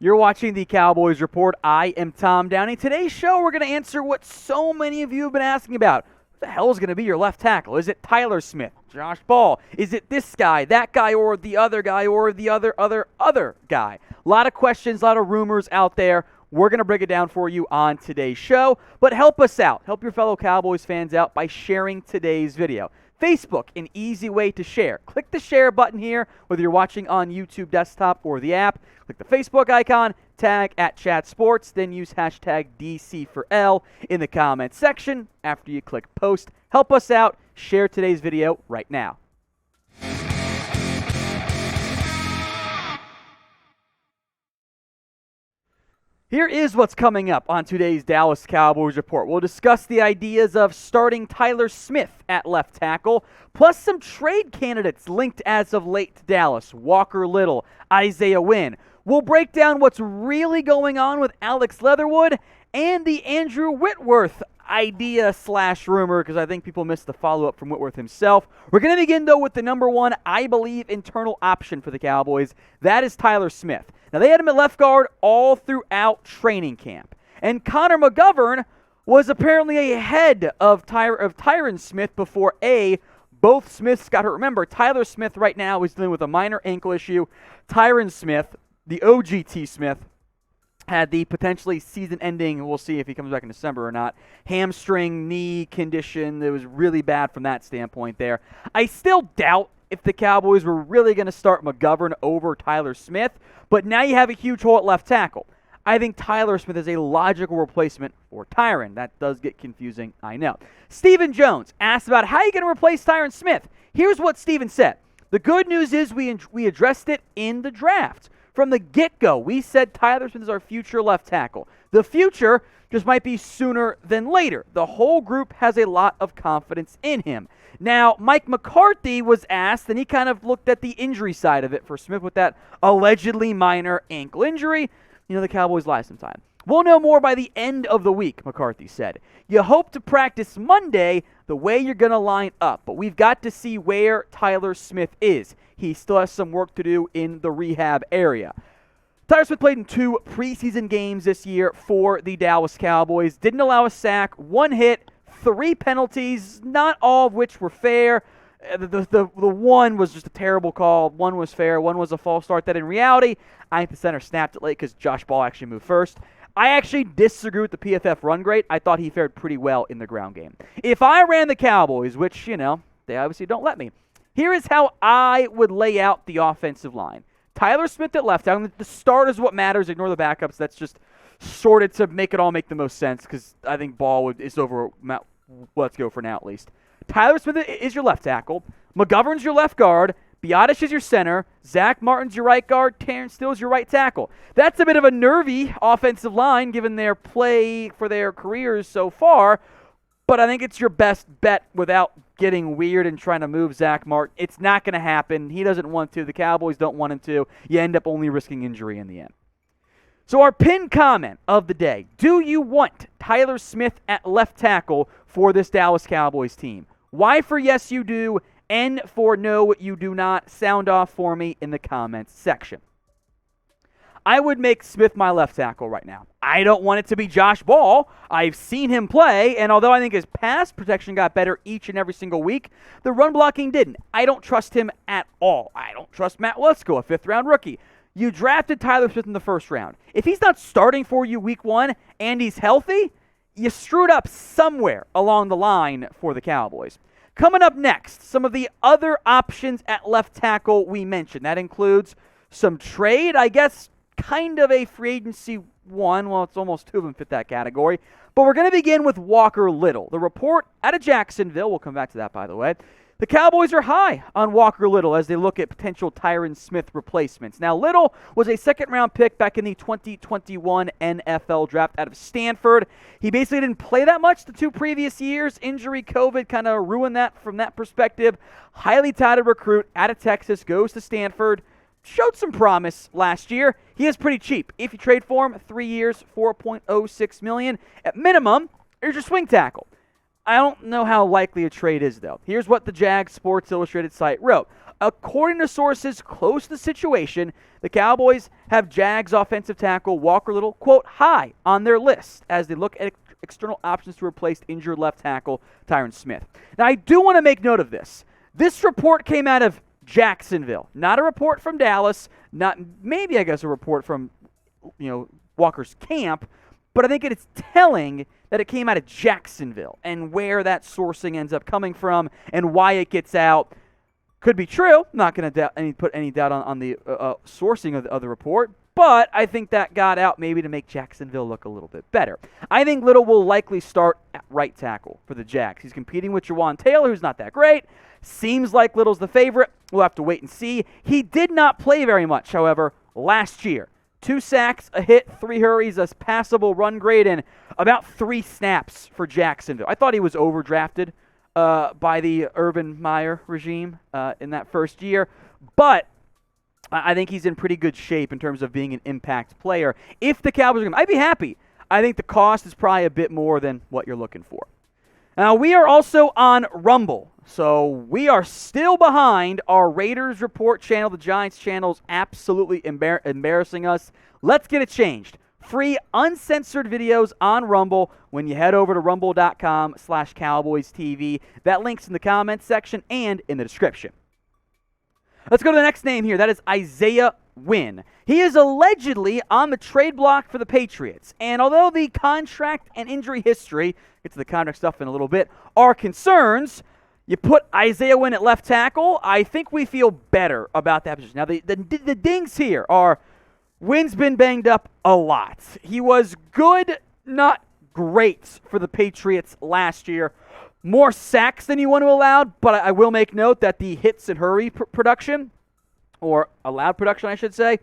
You're watching the Cowboys Report. I am Tom Downey. Today's show, we're going to answer what so many of you have been asking about. Who the hell is going to be your left tackle? Is it Tyler Smith, Josh Ball? Is it this guy, that guy, or the other guy, or the other guy? A lot of questions, a lot of rumors out there. We're going to break it down for you on today's show. But help us out. Help your fellow Cowboys fans out by sharing today's video. Facebook, an easy way to share. Click the share button here, whether you're watching on YouTube desktop or the app. Click the Facebook icon, tag @ChatSports, then use hashtag DC4L in the comments section after you click post. Help us out. Share today's video right now. Here is what's coming up on today's Dallas Cowboys Report. We'll discuss the ideas of starting Tyler Smith at left tackle, plus some trade candidates linked as of late to Dallas. Walker Little, Isaiah Wynn. We'll break down what's really going on with Alex Leatherwood and the Andrew Whitworth idea/rumor, because I think people missed the follow-up from Whitworth himself. We're going to begin, though, with the number one, I believe, internal option for the Cowboys. That is Tyler Smith. Now, they had him at left guard all throughout training camp. And Connor McGovern was apparently ahead of Tyron Smith before both Smiths got hurt. Remember, Tyler Smith right now is dealing with a minor ankle issue. Tyron Smith, the OGT Smith, had the potentially season-ending, we'll see if he comes back in December or not, hamstring knee condition that was really bad from that standpoint there. I still doubt if the Cowboys were really going to start McGovern over Tyler Smith, but now you have a huge hole at left tackle. I think Tyler Smith is a logical replacement for Tyron. That does get confusing, I know. Stephen Jones asked about how you're going to replace Tyron Smith. Here's what Stephen said. The good news is we addressed it in the draft. From the get-go, we said Tyler Smith is our future left tackle. The future just might be sooner than later. The whole group has a lot of confidence in him. Now, Mike McCarthy was asked, and he kind of looked at the injury side of it for Smith with that allegedly minor ankle injury. You know, the Cowboys lie sometimes. We'll know more by the end of the week, McCarthy said. You hope to practice Monday the way you're going to line up, but we've got to see where Tyler Smith is. He still has some work to do in the rehab area. Tyler Smith played in 2 preseason games this year for the Dallas Cowboys. Didn't allow a sack, 1 hit, 3 penalties, not all of which were fair. The one was just a terrible call. 1 was fair. 1 was a false start. That in reality, I think the center snapped it late because Josh Ball actually moved first. I actually disagree with the PFF run grade. I thought he fared pretty well in the ground game. If I ran the Cowboys, which, they obviously don't let me, here is how I would lay out the offensive line. Tyler Smith at left tackle. The start is what matters. Ignore the backups. That's just sorted to make it all make the most sense because I think Ball is over. Let's go for now at least. Tyler Smith is your left tackle. McGovern's your left guard. Biotish is your center. Zach Martin's your right guard. Terrence Still's your right tackle. That's a bit of a nervy offensive line given their play for their careers so far, but I think it's your best bet without getting weird and trying to move Zach Martin. It's not going to happen. He doesn't want to. The Cowboys don't want him to. You end up only risking injury in the end. So our pinned comment of the day, do you want Tyler Smith at left tackle for this Dallas Cowboys team? Y for yes you do, N for no you do not. Sound off for me in the comments section. I would make Smith my left tackle right now. I don't want it to be Josh Ball. I've seen him play, and although I think his pass protection got better each and every single week, the run blocking didn't. I don't trust him at all. I don't trust Matt Lesko, a 5th-round rookie. You drafted Tyler Smith in the 1st round. If he's not starting for you week 1 and he's healthy, you screwed up somewhere along the line for the Cowboys. Coming up next, some of the other options at left tackle we mentioned. That includes some trade, I guess, kind of a free agency one. Well, it's almost 2 of them fit that category. But we're going to begin with Walker Little. The report out of Jacksonville, we'll come back to that, by the way. The Cowboys are high on Walker Little as they look at potential Tyron Smith replacements. Now, Little was a 2nd-round pick back in the 2021 NFL draft out of Stanford. He basically didn't play that much the 2 previous years. Injury, COVID kind of ruined that from that perspective. Highly touted recruit out of Texas, goes to Stanford. Showed some promise last year. He is pretty cheap. If you trade for him, 3 years, $4.06 million. At minimum, here's your swing tackle. I don't know how likely a trade is, though. Here's what the Jag Sports Illustrated site wrote. According to sources close to the situation, the Cowboys have Jags offensive tackle Walker Little, quote, high on their list as they look at external options to replace injured left tackle Tyron Smith. Now, I do want to make note of this. This report came out of Jacksonville, not a report from Dallas, not maybe, I guess, a report from, Walker's camp, but I think it's telling that it came out of Jacksonville, and where that sourcing ends up coming from and why it gets out could be true. I'm not going to put any doubt on the sourcing of the report, but I think that got out maybe to make Jacksonville look a little bit better. I think Little will likely start at right tackle for the Jags. He's competing with Jawan Taylor, who's not that great. Seems like Little's the favorite. We'll have to wait and see. He did not play very much, however, last year. 2 sacks, a hit, 3 hurries, a passable run grade, and about 3 snaps for Jacksonville. I thought he was overdrafted by the Urban Meyer regime in that first year, but I think he's in pretty good shape in terms of being an impact player. If the Cowboys are going to, I'd be happy. I think the cost is probably a bit more than what you're looking for. Now, we are also on Rumble, so we are still behind our Raiders Report channel. The Giants channel is absolutely embarrassing us. Let's get it changed. Free, uncensored videos on Rumble when you head over to rumble.com/CowboysTV. That link's in the comments section and in the description. Let's go to the next name here. That is Isaiah Wynn. He is allegedly on the trade block for the Patriots. And although the contract and injury history, get to the contract stuff in a little bit, are concerns, you put Isaiah Wynn at left tackle, I think we feel better about that position. Now, the dings here are Wynn's been banged up a lot. He was good, not great for the Patriots last year. More sacks than you want to allow, but I will make note that the hits and hurry production, or allowed production, I should say,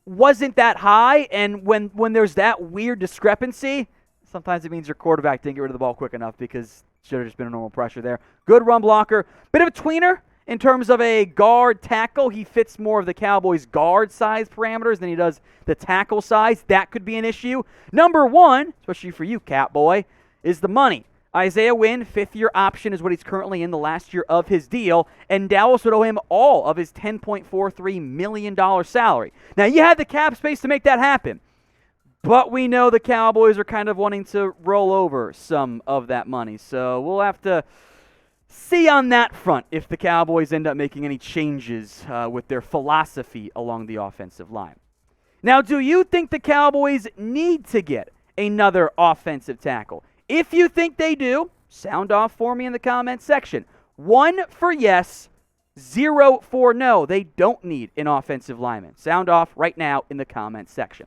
wasn't that high. And when there's that weird discrepancy, sometimes it means your quarterback didn't get rid of the ball quick enough because should have just been a normal pressure there. Good run blocker. Bit of a tweener in terms of a guard tackle. He fits more of the Cowboys guard size parameters than he does the tackle size. That could be an issue. Number one, especially for you, Catboy, is the money. Isaiah Wynn, 5th-year option is what he's currently in, the last year of his deal, and Dallas would owe him all of his $10.43 million salary. Now, you had the cap space to make that happen, but we know the Cowboys are kind of wanting to roll over some of that money, so we'll have to see on that front if the Cowboys end up making any changes with their philosophy along the offensive line. Now, do you think the Cowboys need to get another offensive tackle? If you think they do, sound off for me in the comments section. 1 for yes, 0 for no. They don't need an offensive lineman. Sound off right now in the comments section.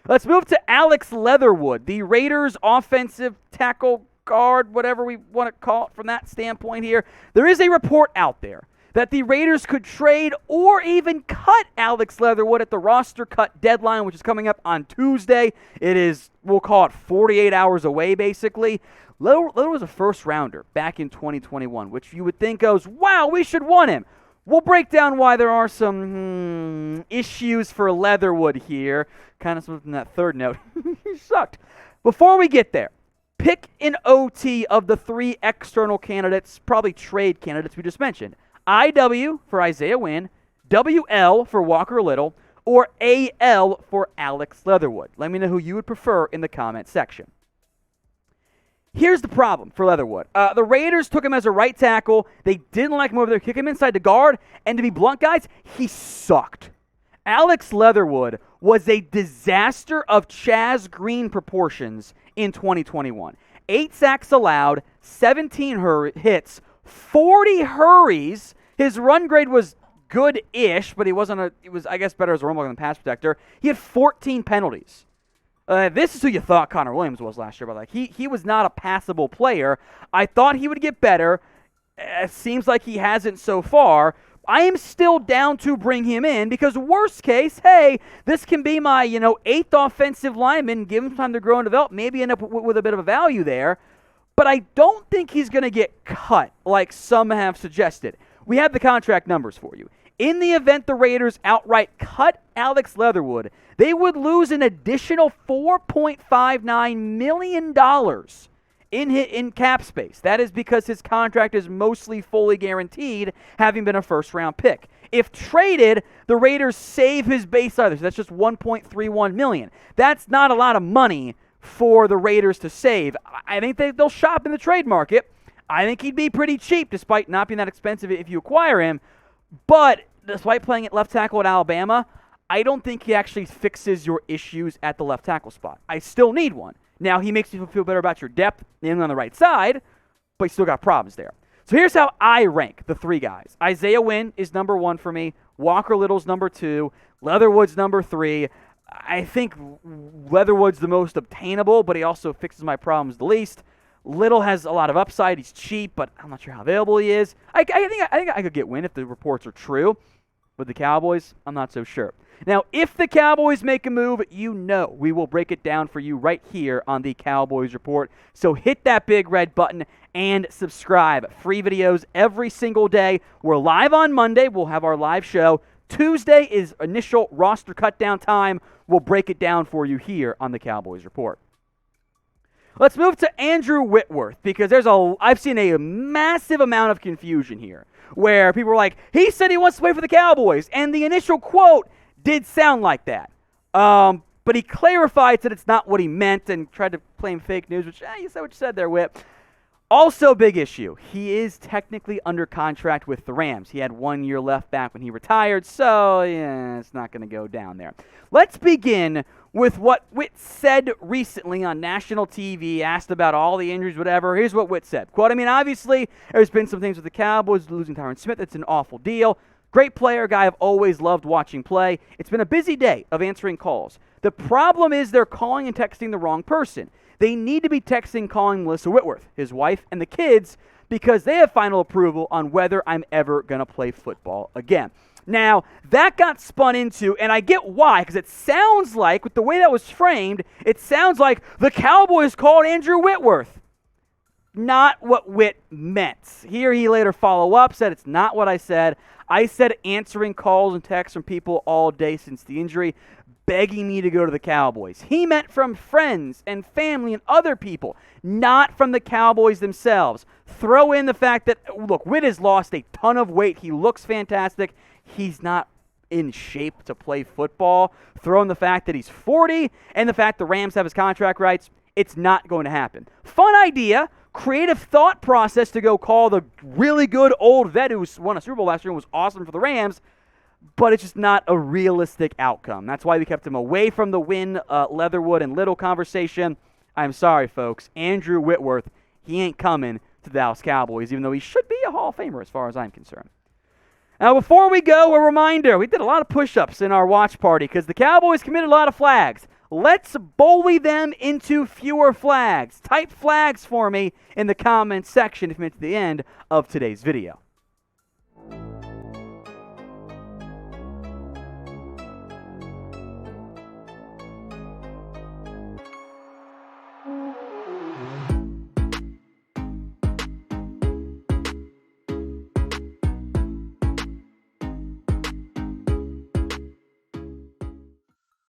Let's move to Alex Leatherwood, the Raiders offensive tackle guard, whatever we want to call it from that standpoint here. There is a report out there that the Raiders could trade or even cut Alex Leatherwood at the roster cut deadline, which is coming up on Tuesday. It is, we'll call it 48 hours away, basically. Leatherwood was a first-rounder back in 2021, which you would think goes, wow, we should want him. We'll break down why there are some issues for Leatherwood here. Kind of something that third note. He sucked. Before we get there, pick an OT of the 3 external candidates, probably trade candidates we just mentioned. IW for Isaiah Wynn, WL for Walker Little, or AL for Alex Leatherwood. Let me know who you would prefer in the comment section. Here's the problem for Leatherwood. The Raiders took him as a right tackle. They didn't like him over there. Kick him inside the guard. And to be blunt, guys, he sucked. Alex Leatherwood was a disaster of Chaz Green proportions in 2021. 8 sacks allowed, 17 hits, 40 hurries. His run grade was good-ish, but he was, I guess, better as a run blocker than pass protector. He had 14 penalties. This is who you thought Connor Williams was last year, but he was not a passable player. I thought he would get better. It seems like he hasn't so far. I am still down to bring him in because worst case, hey, this can be my 8th offensive lineman. Give him time to grow and develop. Maybe end up with a bit of a value there. But I don't think he's going to get cut like some have suggested. We have the contract numbers for you. In the event the Raiders outright cut Alex Leatherwood, they would lose an additional $4.59 million in cap space. That is because his contract is mostly fully guaranteed, having been a first-round pick. If traded, the Raiders save his base salary. So that's just $1.31 million. That's not a lot of money for the Raiders to save. I think they'll shop in the trade market. I think he'd be pretty cheap, despite not being that expensive if you acquire him. But despite playing at left tackle at Alabama, I don't think he actually fixes your issues at the left tackle spot. I still need one. Now, he makes you feel better about your depth in on the right side, but you still got problems there. So here's how I rank the three guys. Isaiah Wynn is number 1 for me. Walker Little's number 2. Leatherwood's number 3. I think Leatherwood's the most obtainable, but he also fixes my problems the least. Little has a lot of upside. He's cheap, but I'm not sure how available he is. I think I could get Wynn if the reports are true. With the Cowboys, I'm not so sure. Now, if the Cowboys make a move, you know we will break it down for you right here on the Cowboys Report. So hit that big red button and subscribe. Free videos every single day. We're live on Monday. We'll have our live show. Tuesday is initial roster cutdown time. We'll break it down for you here on the Cowboys Report. Let's move to Andrew Whitworth, because I've seen a massive amount of confusion here, where people are like, he said he wants to play for the Cowboys, and the initial quote did sound like that. But he clarified that it's not what he meant and tried to claim fake news, which, you said what you said there, Whit. Also, big issue. He is technically under contract with the Rams. He had 1 year left back when he retired, so yeah, it's not going to go down there. Let's begin with what Whit said recently on national TV, asked about all the injuries, whatever. Here's what Whit said. Quote, obviously, there's been some things with the Cowboys, losing Tyron Smith. It's an awful deal. Great player, guy I've always loved watching play. It's been a busy day of answering calls. The problem is they're calling and texting the wrong person. They need to be texting, calling Melissa Whitworth, his wife, and the kids, because they have final approval on whether I'm ever going to play football again. Now, that got spun into, and I get why, because it sounds like, with the way that was framed, it sounds like the Cowboys called Andrew Whitworth. Not what Whit meant. Here he later followed up, said it's not what I said. I said answering calls and texts from people all day since the injury, begging me to go to the Cowboys. He meant from friends and family and other people, not from the Cowboys themselves. Throw in the fact that, look, Whit has lost a ton of weight. He looks fantastic. He's not in shape to play football. Throw in the fact that he's 40 and the fact the Rams have his contract rights. It's not going to happen. Fun idea. Creative thought process to go call the really good old vet who won a Super Bowl last year and was awesome for the Rams, but it's just not a realistic outcome. That's why we kept him away from the Wynn, Leatherwood, and Little conversation. I'm sorry, folks. Andrew Whitworth, he ain't coming to the Dallas Cowboys, even though he should be a Hall of Famer as far as I'm concerned. Now, before we go, a reminder. We did a lot of push-ups in our watch party because the Cowboys committed a lot of flags. Let's bully them into fewer flags. Type flags for me in the comments section if you get to the end of today's video.